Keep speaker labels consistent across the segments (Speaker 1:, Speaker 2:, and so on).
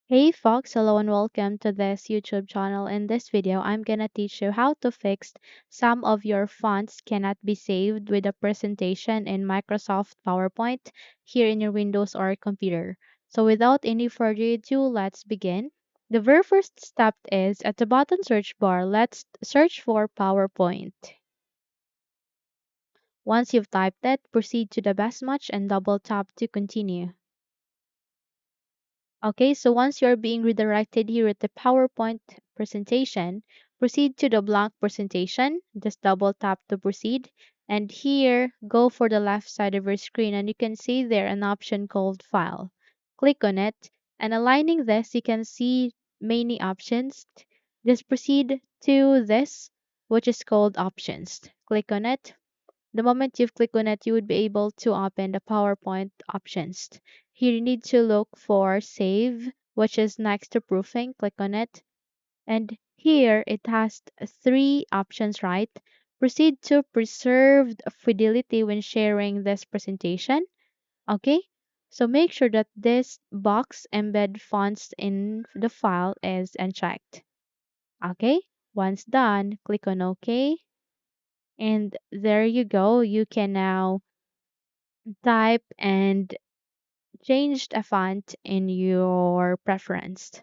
Speaker 1: Hey Fox, hello and welcome to this YouTube channel. In this video, I'm gonna teach you how to fix some of your fonts cannot be saved with a presentation in Microsoft PowerPoint here in your Windows or computer. So without any further ado, let's begin. The very first step is at the bottom search bar, let's search for PowerPoint. Once you've typed it, proceed to the best match and double tap to continue. Okay, so once you're being redirected here at the PowerPoint presentation, proceed to the blank presentation. Just double tap to proceed. And here, go for the left side of your screen and you can see there an option called File. Click on it and aligning this, you can see many options. Just proceed to this, which is called Options. Click on it. The moment you've clicked on it, you would be able to open the PowerPoint options. Here you need to look for Save, which is next to Proofing. Click on it. And here it has three options, right? Proceed to Preserved Fidelity when sharing this presentation. Okay? So make sure that this box embed fonts in the file is unchecked. Okay? Once done, click on OK. And there you go. You can now type and change a font in your preference.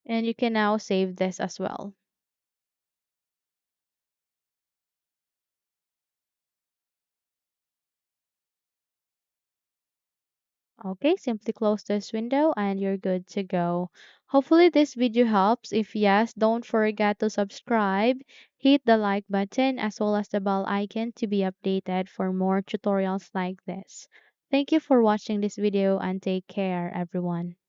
Speaker 1: And you can now save this as well. Okay, simply close this window and you're good to go. Hopefully this video helps. If yes, don't forget to subscribe, hit the like button as well as the bell icon to be updated for more tutorials like this. Thank you for watching this video and take care everyone.